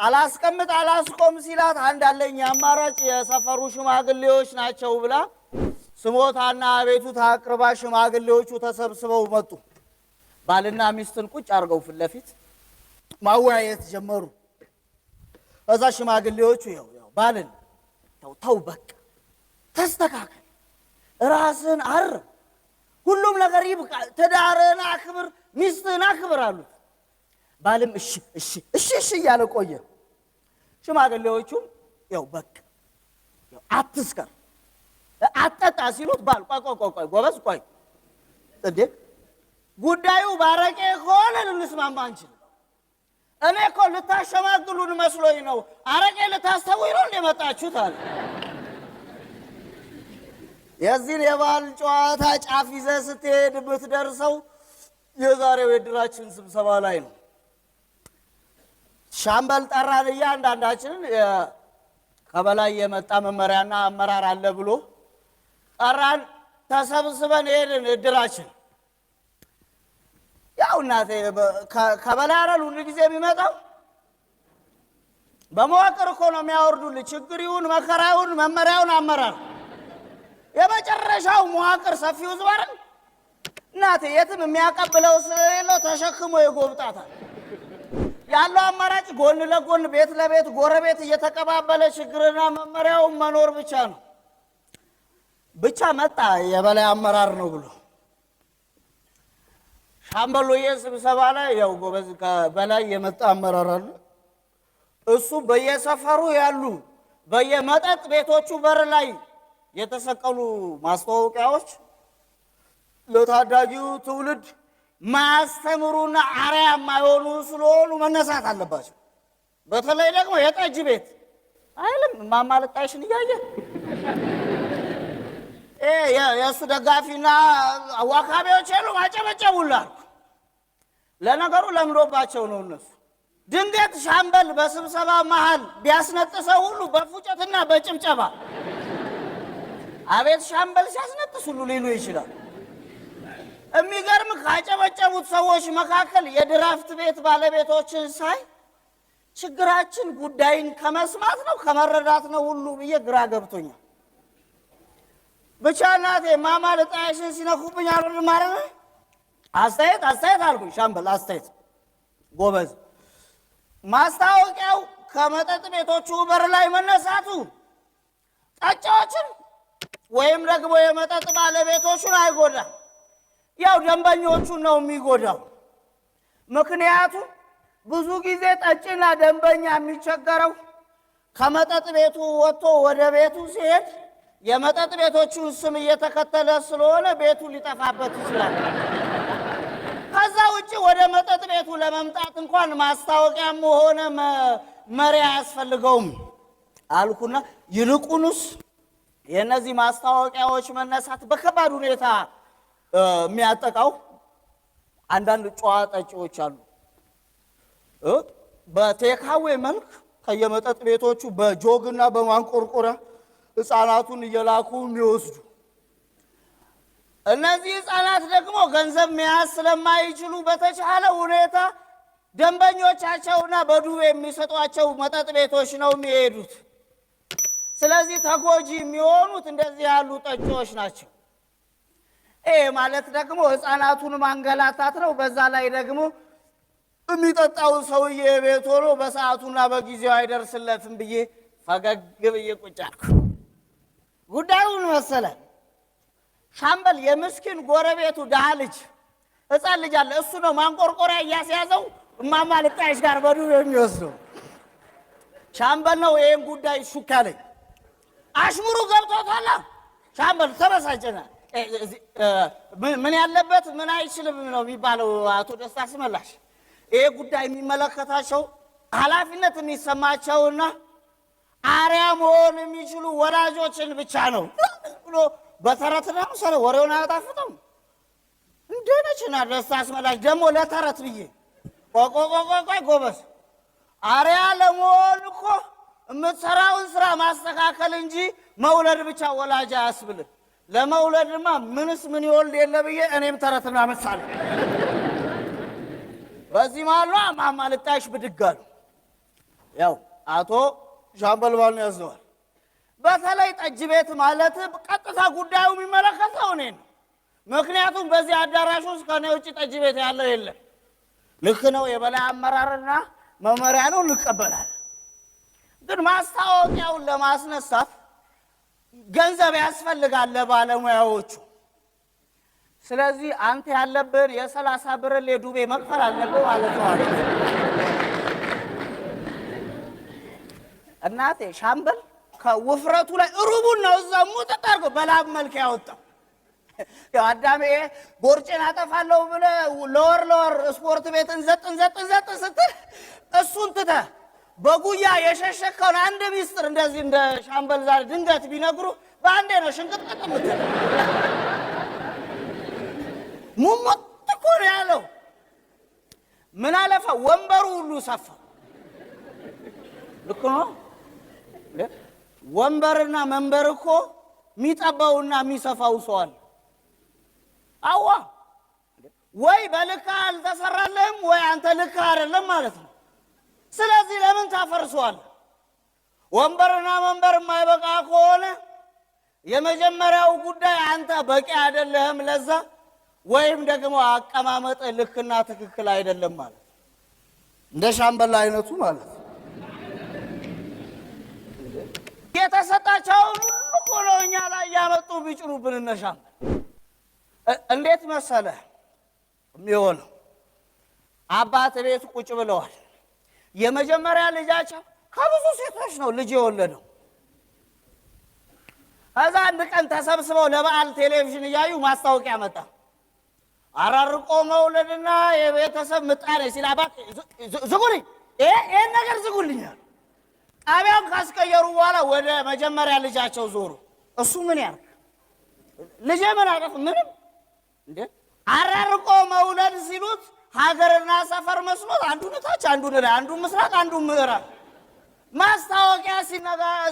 አላስቆም ሲላት አንዳለኝ አማራጭ የሰፈሩ ሽማግሌዎች ናቸው ብላ ስሞታና አቤቱታ አቅርባ ሽማግሌዎቹ ተሰብስበው መጡ። ባልና ሚስትን ቁጭ አርገው ፊት ለፊት ማወያየት ጀመሩ። እዛ ሽማግሌዎቹ ያው ባልን ተው በቃ ተስተካከል፣ ራስን አርም፣ ሁሉም ነገር ይብቃ፣ ትዳርህን አክብር፣ ሚስትህን አክብር አሉት። ባልም እሺ እያለ ቆየ። ሽማግሌዎቹም ያው በቃ አትስከር፣ አትጠጣ ሲሉት ባል ቆይ ጎበዝ ቆይ እንዴ ጉዳዩ ባረቄ ከሆነ ልንስማማ አንችልም። እኔ እኮ ልታሸማግሉን መስሎኝ ነው፣ አረቄ ልታስተውይ ነው እንደመጣችሁት አለ። የዚህን የባል ጨዋታ ጫፍ ይዘህ ስትሄድ ብትደርሰው የዛሬው የድራችን ስብሰባ ላይ ነው። ሻምበል ጠራን፣ እያንዳንዳችንን ከበላይ የመጣ መመሪያና አመራር አለ ብሎ ጠራን። ተሰብስበን ሄድን እድራችን። ያው እናቴ ከበላይ አይደል ሁሉ ጊዜ የሚመጣው፣ በመዋቅር እኮ ነው የሚያወርዱልህ። ችግር ይሁን መከራ ይሁን መመሪያውን አመራር የመጨረሻው መዋቅር ሰፊው ዝባር እናቴ የትም የሚያቀብለው ስለሌለው ተሸክሞ ይጎብጣታል። ያለው አማራጭ ጎን ለጎን ቤት ለቤት ጎረቤት እየተቀባበለ ችግርና መመሪያውን መኖር ብቻ ነው። ብቻ መጣ የበላይ አመራር ነው ብሎ ሻምበሎዬ ስብሰባ ላይ ያው ጎበዝ ከበላይ የመጣ አመራር አለ። እሱ በየሰፈሩ ያሉ በየመጠጥ ቤቶቹ በር ላይ የተሰቀሉ ማስተዋወቂያዎች ለታዳጊው ትውልድ ማስተምሩና አርአያ የማይሆኑ ስለሆኑ መነሳት አለባቸው። በተለይ ደግሞ የጠጅ ቤት አይልም ማማለጣሽን እያየ የእሱ ደጋፊና አዋካቢዎች የሉ ማጨበጨቡላል። ለነገሩ ለምዶባቸው ነው እነሱ። ድንገት ሻምበል በስብሰባ መሃል ቢያስነጥሰው ሁሉ በፉጨትና በጭብጨባ አቤት ሻምበል ሲያስነጥስ ሁሉ ሊሉ ይችላል። የሚገርም ካጨበጨቡት ሰዎች መካከል የድራፍት ቤት ባለቤቶችን ሳይ ችግራችን ጉዳይን ከመስማት ነው ከመረዳት ነው ሁሉ ብዬ ግራ ገብቶኛል። ብቻ እናቴ ማማለጣሽን ሲነኩብኝ አረድ ማለት ነው። አስተያየት አልኩኝ። ሻምበል አስተያየት ጎበዝ። ማስታወቂያው ከመጠጥ ቤቶቹ በር ላይ መነሳቱ ጠጪዎችን ወይም ደግሞ የመጠጥ ባለቤቶቹን አይጎዳም፣ ያው ደንበኞቹን ነው የሚጎዳው። ምክንያቱም ብዙ ጊዜ ጠጪና ደንበኛ የሚቸገረው ከመጠጥ ቤቱ ወጥቶ ወደ ቤቱ ሲሄድ የመጠጥ ቤቶቹን ስም እየተከተለ ስለሆነ ቤቱ ሊጠፋበት ይችላል። ከዛ ውጪ ወደ መጠጥ ቤቱ ለመምጣት እንኳን ማስታወቂያም ሆነ መሪያ አያስፈልገውም አልኩና ይልቁንስ የነዚህ ማስታወቂያዎች መነሳት በከባድ ሁኔታ የሚያጠቃው አንዳንድ ጨዋ ጠጪዎች አሉ። በቴካዌ መልክ ከየመጠጥ ቤቶቹ በጆግና በማንቆርቆሪያ ህፃናቱን እየላኩ የሚወስዱ። እነዚህ ህፃናት ደግሞ ገንዘብ መያዝ ስለማይችሉ በተቻለ ሁኔታ ደንበኞቻቸውና በዱቤ የሚሰጧቸው መጠጥ ቤቶች ነው የሚሄዱት። ስለዚህ ተጎጂ የሚሆኑት እንደዚህ ያሉ ጠጪዎች ናቸው። ማለት ደግሞ ህፃናቱን ማንገላታት ነው። በዛ ላይ ደግሞ የሚጠጣው ሰውዬ ቤት ሆኖ በሰዓቱና በጊዜው አይደርስለትም ብዬ ፈገግ ብዬ ቁጭ አልኩ። ጉዳዩን መሰለ ሻምበል የምስኪን ጎረቤቱ ደሃ ልጅ ህፃን ልጅ አለ። እሱ ነው ማንቆርቆሪያ እያስያዘው እማማ ልጣይሽ ጋር በዱቤ የሚወስደው። ሻምበል ነው ይሄን ጉዳይ ሹክ አለኝ። አሽሙሩ ገብቶታል። ሻምበል ተበሳጨና ምን ያለበት ምን አይችልም ነው የሚባለው። አቶ ደስታ ሲመላሽ ይሄ ጉዳይ የሚመለከታቸው ኃላፊነት የሚሰማቸውና አርአያ መሆን የሚችሉ ወላጆችን ብቻ ነው ብሎ በተረት ነው ሰለ ወሬውን አያጣፍጥም። እንደነችና ደስታ ሲመላሽ ደግሞ ለተረት ብዬ ቆቆቆቆቆይ ጎበዝ አርአያ ለመሆን እኮ የምትሰራውን ስራ ማስተካከል እንጂ መውለድ ብቻ ወላጅ አያስብልም። ለመውለድማ ምንስ ምን ይወልድ የለ ብዬ እኔም ተረትና መሳለ በዚህ ማሏ ማማ ልጣይሽ ብድግ አሉ። ያው አቶ ሻምበል ባል ያዘዋል። በተለይ ጠጅ ቤት ማለት ቀጥታ ጉዳዩ የሚመለከተው እኔን ነው። ምክንያቱም በዚህ አዳራሽ ውስጥ ከኔ ውጭ ጠጅ ቤት ያለው የለም። ልክ ነው፣ የበላይ አመራርና መመሪያ ነው፣ እንቀበላለን። ግን ማስታወቂያውን ለማስነሳት ገንዘብ ያስፈልጋል ለባለሙያዎቹ። ስለዚህ አንተ ያለብን የ30 ብርሌ ዱቤ መክፈል አለብህ ማለት ነው። እናቴ ሻምበል ከውፍረቱ ላይ ሩቡን ነው እዛ ሙጥጥ አድርጎ በላብ መልክ ያወጣው። ያው አዳሜ ቦርጬን አጠፋለሁ ብለህ ለወር ስፖርት ቤት እንዘጥ ስትል እሱን ትተህ በጉያ የሸሸከውን አንድ ሚስጥር እንደዚህ እንደ ሻምበል ዛሬ ድንገት ቢነግሩ በአንዴ ነው ሽንቅጥቅጥ የምትል። ሙሙጥ እኮ ነው ያለው። ምን አለፈ ወንበሩ ሁሉ ሰፋ። ልክ ነው። ወንበርና መንበር እኮ የሚጠባውና የሚሰፋው ሰው አለ። አዋ ወይ በልክ አልተሰራልህም ወይ አንተ ልክ አይደለም ማለት ነው። ስለዚህ ለምን ታፈርሰዋለህ? ወንበርና መንበር የማይበቃ ከሆነ የመጀመሪያው ጉዳይ አንተ በቂ አይደለህም ለዛ፣ ወይም ደግሞ አቀማመጥ ልክና ትክክል አይደለም ማለት እንደ ሻምበል አይነቱ ማለት ነው። የተሰጣቸውን ሁሉ እኮ ነው እኛ ላይ ያመጡ ቢጭሩብን እነ ሻምበል። እንዴት መሰለህ የሚሆነው? አባት ቤት ቁጭ ብለዋል። የመጀመሪያ ልጃቸው ከብዙ ሴቶች ነው ልጅ የወለደው። ከዛ አንድ ቀን ተሰብስበው ለበዓል ቴሌቪዥን እያዩ ማስታወቂያ መጣ። አራርቆ መውለድና የቤተሰብ ምጣኔ ሲል አባት ዝጉልኝ፣ ይሄን ነገር ዝጉልኛል። ጣቢያውን ካስቀየሩ በኋላ ወደ መጀመሪያ ልጃቸው ዞሩ። እሱ ምን ያርግ? ልጄ ምን አጠፍ? ምንም እንዴ! አራርቆ መውለድ ሲሉት ሀገርና ሰፈር መስሎት አንዱን ታች አንዱን ላይ አንዱን ምስራቅ አንዱን ምዕራብ ማስታወቂያ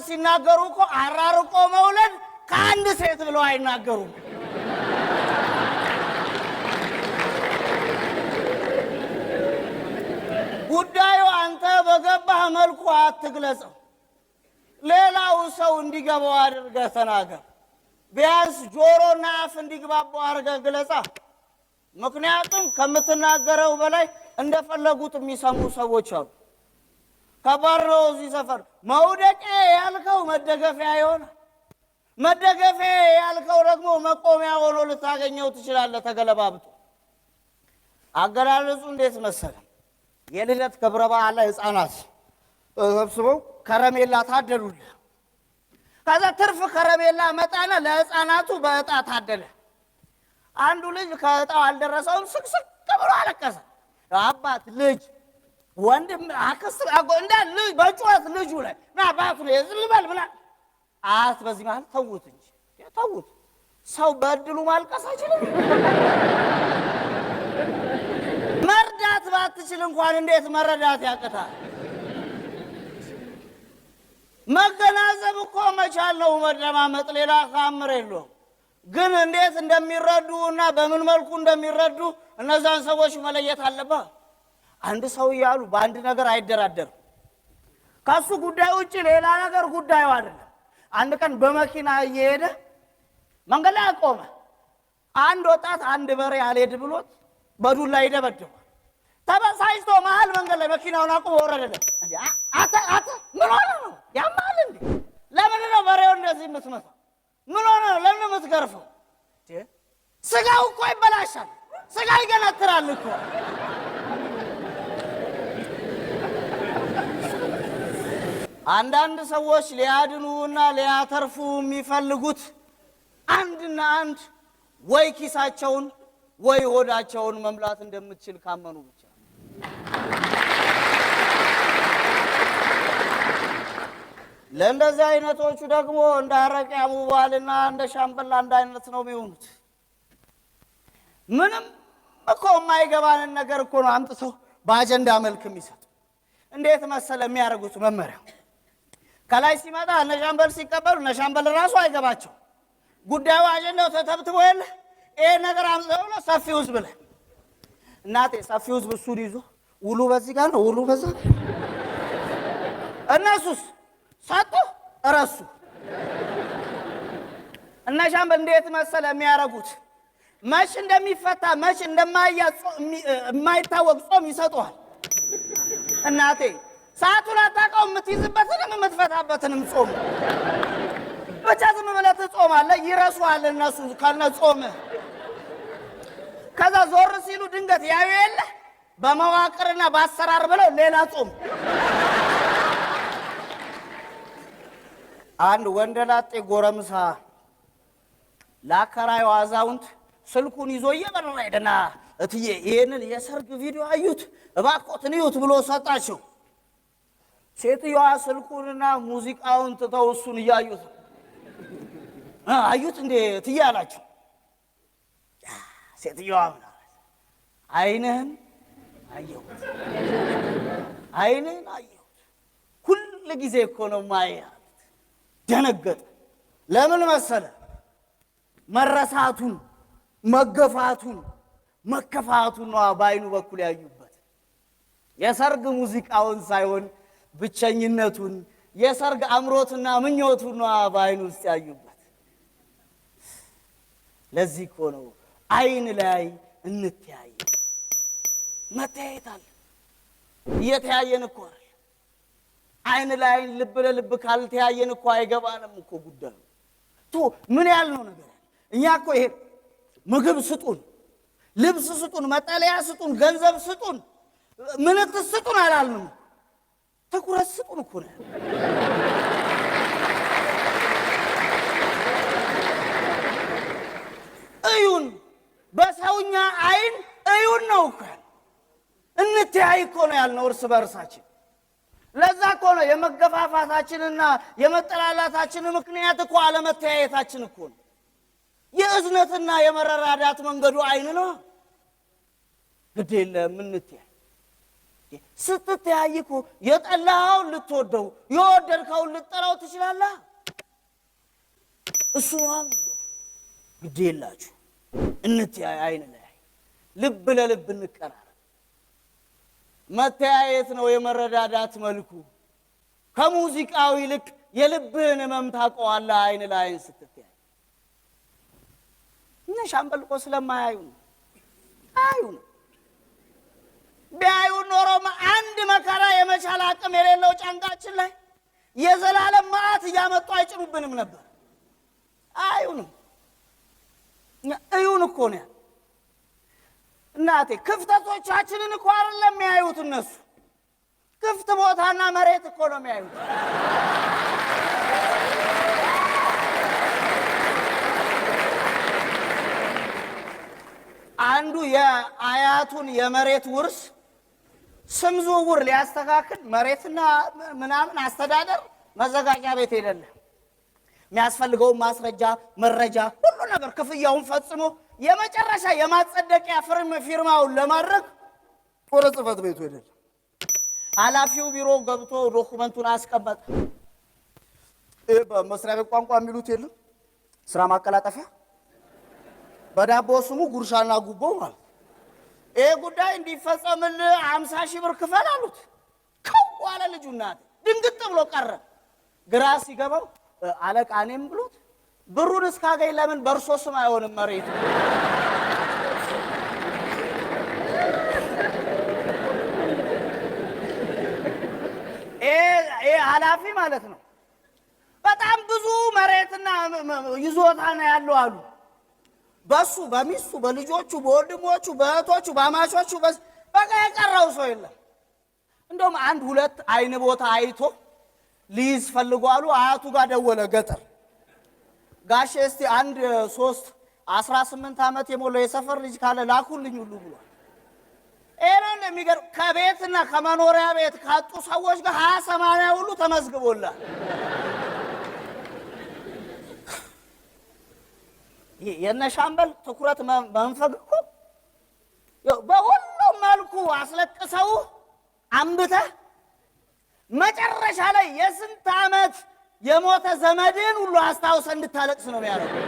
ሲናገሩ እኮ አራርቆ መውለድ ከአንድ ሴት ብለው አይናገሩም። ጉዳዩ አንተ በገባህ መልኩ አትግለጸው። ሌላው ሰው እንዲገባው አድርገህ ተናገር። ቢያንስ ጆሮና አፍ እንዲግባባው አድርገህ ግለጻ። ምክንያቱም ከምትናገረው በላይ እንደፈለጉት የሚሰሙ ሰዎች አሉ። ከባድ ነው። እዚህ ሰፈር መውደቂያ ያልከው መደገፊያ ይሆናል። መደገፊያ ያልከው ደግሞ መቆሚያ ሆኖ ልታገኘው ትችላለህ ተገለባብጦ። አገላለጹ እንዴት መሰለህ? የልደት ክብረ በዓል ላይ ህፃናት ተሰብስበው ከረሜላ ታደሉልህ። ከዛ ትርፍ ከረሜላ መጣና ለህፃናቱ በእጣ ታደለ። አንዱ ልጅ ከእጣው አልደረሰውም፣ ስቅስቅ ብሎ አለቀሰ። አባት፣ ልጅ፣ ወንድም፣ አክስት እንደ ልጅ በጩኸት ልጁ ላይ ና አባቱ ላይ ዝም በል ብላ አት በዚህ ማለት ተውት እንጂ ተውት። ሰው በእድሉ ማልቀስ አይችልም። መርዳት ባትችል እንኳን እንዴት መረዳት ያቅታል? መገናዘብ እኮ መቻል ነው መደማመጥ፣ ሌላ ካምር የለውም። ግን እንዴት እንደሚረዱ እና በምን መልኩ እንደሚረዱ እነዛን ሰዎች መለየት አለበት። አንድ ሰው እያሉ በአንድ ነገር አይደራደርም። ከሱ ጉዳይ ውጭ ሌላ ነገር ጉዳዩ አይደለም። አንድ ቀን በመኪና እየሄደ መንገድ ላይ ቆመ። አንድ ወጣት አንድ በሬ አልሄድ ብሎት በዱላ ይደበድባል። ተበሳጭቶ መሀል መንገድ ላይ መኪናውን አቁሞ ወረደለት። አተ ምን ሆነ ነው? ያማል እንዴ? ለምን ነው በሬው እንደዚህ የምትመታው? ምን ሆነ ነው? ለምን የምትገርፈው? ስጋው እኮ ይበላሻል። ስጋ ይገነትራል እኮ። አንዳንድ ሰዎች ሊያድኑና ሊያተርፉ የሚፈልጉት አንድና አንድ ወይ ኪሳቸውን ወይ ሆዳቸውን መምላት እንደምትችል ካመኑ ብቻ። ለእንደዚህ አይነቶቹ ደግሞ እንደ አረቄ አሙባልና እንደ ሻምበል አንድ አይነት ነው የሚሆኑት። ምንም እኮ የማይገባንን ነገር እኮ ነው አምጥተው በአጀንዳ መልክ የሚሰጡ። እንዴት መሰለ የሚያደርጉት? መመሪያው ከላይ ሲመጣ እነ ሻምበል ሲቀበሉ እነ ሻምበል ራሱ አይገባቸው። ጉዳዩ አጀንዳው ተተብትቦ የለ ይሄ ነገር አምጥተው ነው ሰፊ ህዝብ ብለህ እናቴ ሰፊ ህዝብ እሱን ይዞ ውሉ በዚህ ጋር ነው ውሉ በዛ እነሱስ ሰጡ ረሱ። እና ሻምበል እንዴት መሰለ የሚያረጉት መች እንደሚፈታ መች የማይታወቅ ጾም ይሰጡሃል። እናቴ ሰዓቱን አታውቀው የምትይዝበትንም የምትፈታበትንም ጾም ብቻ ዝም ብለህ ትጾማለህ። ይረሱሃል እነሱ ከነ ጾምህ። ከዛ ዞር ሲሉ ድንገት ያዩ የለ በመዋቅርና በአሰራር ብለው ሌላ ጾም። አንድ ወንደላጤ ጎረምሳ ለአከራዩ አዛውንት ስልኩን ይዞ እየበረረ ሄደና እትዬ ይሄንን የሰርግ ቪዲዮ አዩት እባክዎትን እዩት ብሎ ሰጣቸው። ሴትዮዋ ስልኩንና ሙዚቃውን ትተው እሱን እያዩት አዩት እንዴ እትዬ አላቸው። ሴትዮዋ ምን አለች? ዓይንህን አየሁት፣ ዓይንህን አየሁት፣ ሁል ጊዜ እኮ ነው ማየት። ደነገጠ። ለምን መሰለ? መረሳቱን መገፋቱን መከፋቱን ነው በዓይኑ በኩል ያዩበት። የሰርግ ሙዚቃውን ሳይሆን ብቸኝነቱን የሰርግ አምሮትና ምኞቱን ነው በዓይኑ ውስጥ ያዩበት። ለዚህ እኮ ነው ዓይን ላይ እንተያይ። መተያየት አለ። እየተያየን እኮ አይደል? ዓይን ላይ ልብ ለልብ ካልተያየን እኮ አይገባንም እኮ ጉዳዩ። ምን ያልነው ነገር እኛ እኮ ይሄ ምግብ ስጡን፣ ልብስ ስጡን፣ መጠለያ ስጡን፣ ገንዘብ ስጡን፣ ምልክት ስጡን አላልንም። ትኩረት ስጡን እኮ ነው። እዩን፣ በሰውኛ ዓይን እዩን ነው እኮ እንተያይ እኮ ነው ያልነው እርስ በርሳችን። ለዛ እኮ ነው የመገፋፋታችንና የመጠላላታችን ምክንያት እኮ አለመተያየታችን እኮ ነው። የእዝነትና የመረራዳት መንገዱ ዓይን ነው። ግድ የለም እንተያይ። ስትተያይ እኮ የጠላኸውን ልትወደው የወደድከውን ልትጠላው ትችላለህ። እሱ ነው ግድ የላችሁ እንተያይ። ዓይን ላይ ልብ ለልብ እንቀራረብ። መተያየት ነው የመረዳዳት መልኩ። ከሙዚቃው ይልቅ የልብህን ህመም ታውቀዋለህ ዓይን ለዓይን ስትተያይ። እነ ሻምበል እኮ ስለማያዩ ነው። አዩ ነው። ቢያዩ ኖሮ አንድ መከራ የመቻል አቅም የሌለው ጫንቃችን ላይ የዘላለም መዓት እያመጡ አይጭኑብንም ነበር። አዩንም እዩን እኮ ነው። እናቴ ክፍተቶቻችንን እኮ አይደለም የሚያዩት እነሱ፣ ክፍት ቦታና መሬት እኮ ነው የሚያዩት። አንዱ የአያቱን የመሬት ውርስ ስም ዝውውር ሊያስተካክል መሬትና ምናምን አስተዳደር መዘጋጃ ቤት ሄደለ። የሚያስፈልገውን ማስረጃ መረጃ ሁሉ ነገር ክፍያውን ፈጽሞ የመጨረሻ የማጸደቂያ ፊርማውን ለማድረግ ወደ ጽሕፈት ቤቱ ሄደለ። ኃላፊው ቢሮ ገብቶ ዶኩመንቱን አስቀመጠ። በመስሪያ ቤት ቋንቋ የሚሉት የለም ስራ ማቀላጠፊያ፣ በዳቦ ስሙ ጉርሻና ጉቦ ማለት። ይሄ ጉዳይ እንዲፈጸምልህ 50 ሺህ ብር ክፈል አሉት። ከዋለ ልጁ እናት ድንግጥ ብሎ ቀረ። ግራ ሲገባው አለቃ እኔም ብሎት ብሩን እስካገኝ ለምን በእርሶ ስም አይሆንም መሬቱ? ይሄ ኃላፊ ማለት ነው በጣም ብዙ መሬትና ይዞታ ነው ያለው አሉ። በሱ በሚስቱ በልጆቹ በወንድሞቹ በእህቶቹ በአማቾቹ በቃ የቀረው ሰው የለም። እንደውም አንድ ሁለት አይን ቦታ አይቶ ሊይዝ ፈልጓሉ። አያቱ ጋር ደወለ ገጠር። ጋሼ እስቲ አንድ 18 ዓመት የሞላው የሰፈር ልጅ ካለ ላኩልኝ ሁሉ ብሏል። ኤረን የሚገርም ከቤትና ከመኖሪያ ቤት ካጡ ሰዎች ጋር 80 ሁሉ ተመዝግቦላል። የነሻምበል ትኩረት መንፈግ እኮ በሁሉም መልኩ አስለቅሰው አንብተህ መጨረሻ ላይ የስንት ዓመት የሞተ ዘመድን ሁሉ አስታውሰ እንድታለቅስ ነው የሚያደርገው።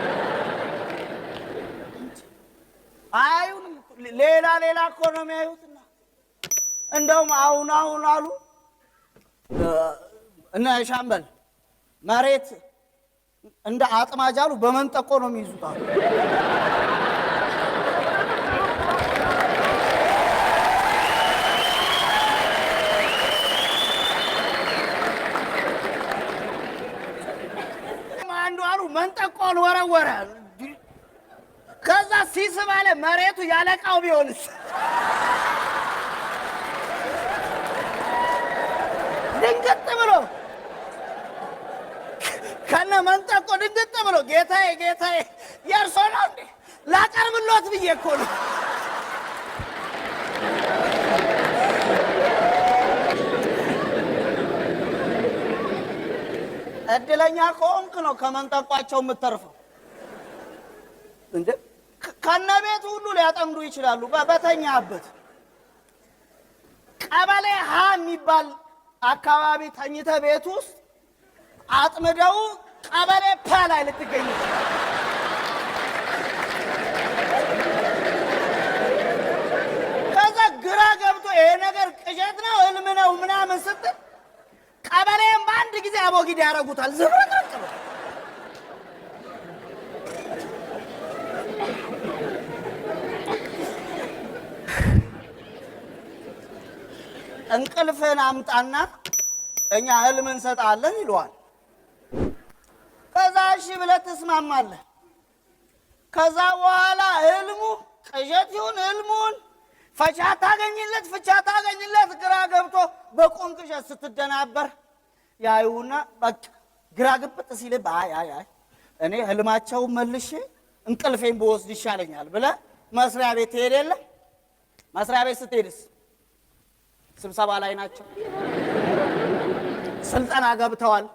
አዩን ሌላ እኮ ነው የሚያዩትና እንደውም አሁን አሉ እና ሻምበል መሬት እንደ አጥማጃሉ በመንጠቆ ነው የሚይዙት። አንዱ አሉ መንጠቆን ወረወረ። ከዛ ሲስባለ መሬቱ ያለቃው ቢሆንስ ድንገት ብሎ ከነ መንጠቆ ድንገት ብሎ ጌታዬ ጌታዬ የእርሶ ነው እንዴ ላቀርብሎት ብዬ እኮ ነው። እድለኛ ከሆንክ ነው ከመንጠቋቸው የምትተርፈው እንዴ። ከነ ቤቱ ሁሉ ሊያጠምዱ ይችላሉ በተኛበት። ቀበሌ ሀ የሚባል አካባቢ ተኝተ ቤት ውስጥ አጥምደው ቀበሌ ፐ ላይ ልትገኝ። ከዛ ግራ ገብቶ ይሄ ነገር ቅዠት ነው ህልም ነው ምናምን ስትል ቀበሌም በአንድ ጊዜ አቦጊዳ ያደርጉታል። ዝብርቅርቅ ነው። እንቅልፍን አምጣና እኛ ህልም እንሰጣለን ይለዋል። ከዛ እሺ ብለህ ትስማማለህ። ከዛ በኋላ ህልሙ ቅዠት ይሁን ህልሙን ፈቻ ታገኝለት ግራ ገብቶ በቁም ቅዠት ስትደናበር ያዩና በቃ ግራ ግብጥ ሲል አይ እኔ ህልማቸውን መልሼ እንቅልፌን በወስድ ይሻለኛል ብለህ መስሪያ ቤት ትሄድ የለ። መስሪያ ቤት ስትሄድስ ስብሰባ ላይ ናቸው፣ ስልጠና ገብተዋል፣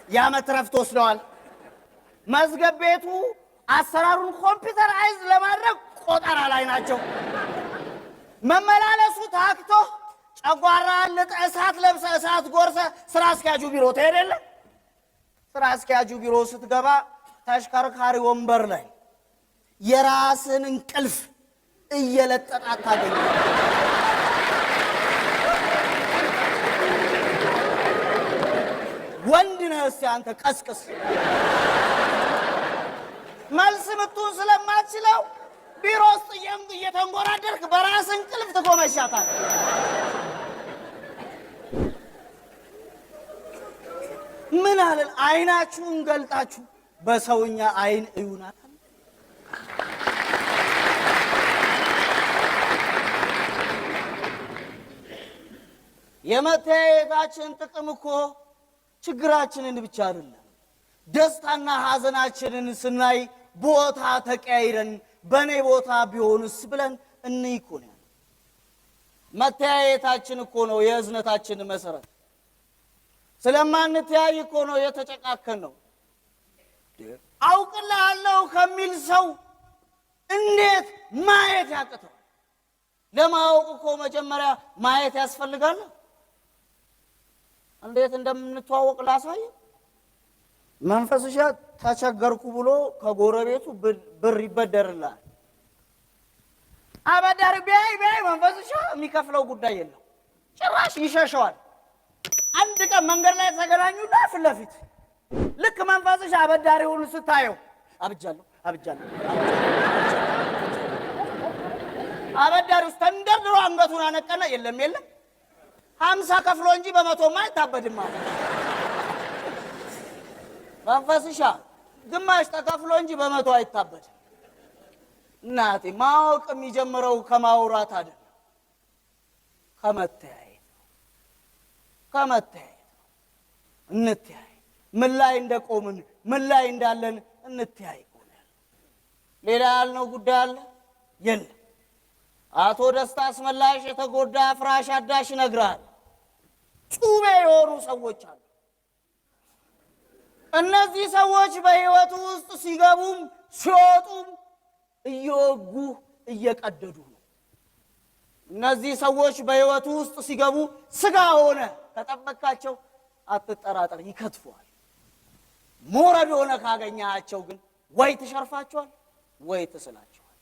የዓመት ረፍት ወስደዋል። መዝገብ ቤቱ አሰራሩን ኮምፒውተራይዝ ለማድረግ ቆጠራ ላይ ናቸው። መመላለሱ ታክቶ ጨጓራ ልጠ እሳት ለብሰ እሳት ጎርሰ ስራ አስኪያጁ ቢሮ ትሄድ የለ። ስራ አስኪያጁ ቢሮ ስትገባ ተሽከርካሪ ወንበር ላይ የራስን እንቅልፍ እየለጠጣት ታገኛለህ። ወንድ ነህ እስቲ አንተ ቀስቅስ። መልስ ምቱን ስለማትችለው ቢሮ ውስጥ እየተንጎራደርክ በራስ እንቅልፍ ትጎመሻታል። ምን አለን? አይናችሁን ገልጣችሁ በሰውኛ አይን እዩናታል። የመተያየታችን ጥቅም እኮ ችግራችንን ብቻ አይደለም፣ ደስታና ሐዘናችንን ስናይ ቦታ ተቀያይረን በኔ ቦታ ቢሆንስ ብለን እንይኮ ነው። መተያየታችን እኮ ነው የእዝነታችን መሰረት። ስለማንተያይ እኮ ነው የተጨቃከን ነው። አውቅልሃለሁ ከሚል ሰው እንዴት ማየት ያቅተው? ለማወቅ እኮ መጀመሪያ ማየት ያስፈልጋል። እንዴት እንደምንተዋወቅ ላሳይ። መንፈስሻ ተቸገርኩ ብሎ ከጎረቤቱ ብር ይበደርላል። አበዳሪ ቢያይ መንፈስሻ የሚከፍለው ጉዳይ የለው፣ ጭራሽ ይሸሸዋል። አንድ ቀን መንገድ ላይ ተገናኙና ፊት ለፊት ልክ መንፈስሻ አበዳሪውን ስታየው አብጃለሁ አበዳሪው ተንደርድሮ አንገቱን አነቀና የለም 50 ከፍሎ እንጂ በመቶማ አይታበድም አለ። መንፈስሻ ግማሽ ተከፍሎ እንጂ በመቶ አይታበድም። እናቴ ማወቅ የሚጀምረው ከማውራት አይደለም፣ ከመተያየት እንተያይ። ምን ላይ እንደቆምን ምን ላይ እንዳለን እንተያይ። ሌላ ያልነው ጉዳይ አለ የለም። አቶ ደስታ አስመላሽ የተጎዳ ፍራሽ አዳሽ ይነግራል። ጩቤ የሆኑ ሰዎች አሉ። እነዚህ ሰዎች በህይወቱ ውስጥ ሲገቡም ሲወጡም እየወጉ እየቀደዱ ነው። እነዚህ ሰዎች በህይወቱ ውስጥ ሲገቡ ስጋ ሆነ ተጠበቃቸው፣ አትጠራጠር ይከትፈዋል። ሞረድ ሆነ ካገኛቸው ግን ወይ ትሸርፋቸዋል ወይ ትስላቸዋል።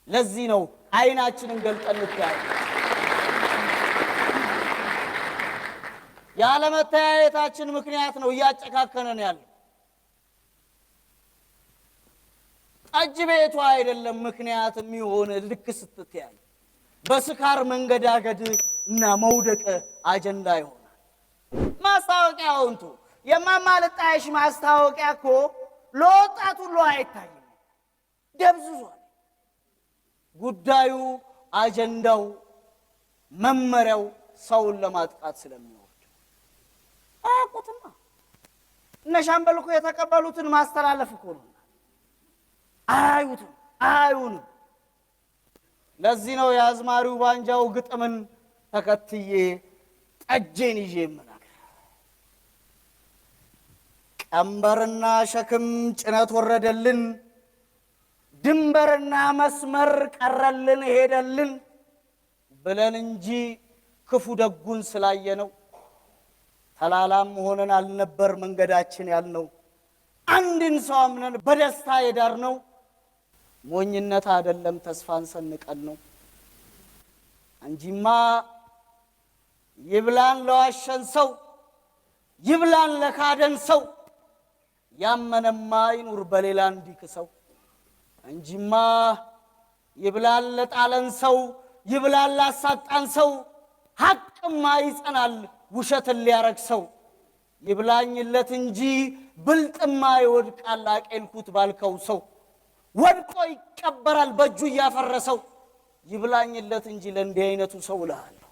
ለዚህ ነው አይናችንን ገልጠን እንተያይ። ያለመተያየታችን ምክንያት ነው እያጨካከነን ያለው። ጠጅ ቤቱ አይደለም ምክንያት የሚሆን ልክ ስትተያይ በስካር መንገዳገድ እና መውደቅ አጀንዳ ይሆናል። ማስታወቂያውን ቱ የማማልጣይሽ ማስታወቂያ እኮ ለወጣቱ ሁሉ አይታይም፣ ደብዝዟል። ጉዳዩ አጀንዳው መመሪያው ሰውን ለማጥቃት ስለሚወርድ አያውቁትማ። እነ ሻምበል እኮ የተቀበሉትን ማስተላለፍ እኮ ነው። አያዩትም፣ አያዩንም። ለዚህ ነው የአዝማሪው ባንጃው ግጥምን ተከትዬ ጠጄን ይዤ የምናገር። ቀንበርና ሸክም ጭነት ወረደልን፣ ድንበርና መስመር ቀረልን ሄደልን ብለን እንጂ ክፉ ደጉን ስላየነው ተላላም ሆነን አልነበር መንገዳችን ያልነው። አንድን ሰው አምነን በደስታ የዳርነው ሞኝነት አይደለም ተስፋን ሰንቀን ነው እንጂማ ይብላን ለዋሸን ሰው ይብላን ለካደን ሰው ያመነማ ይኑር በሌላ እንዲክሰው እንጂማ ይብላን ለጣለን ሰው ይብላን ላሳጣን ሰው ሐቅማ ይጸናል ውሸትን ሊያረግ ሰው ይብላኝለት እንጂ ብልጥማ ይወድቃል አቄልኩት ባልከው ሰው ወድቆ ይቀበራል በእጁ እያፈረሰው ይብላኝለት እንጂ ለእንዲህ አይነቱ ሰው እልሃለሁ።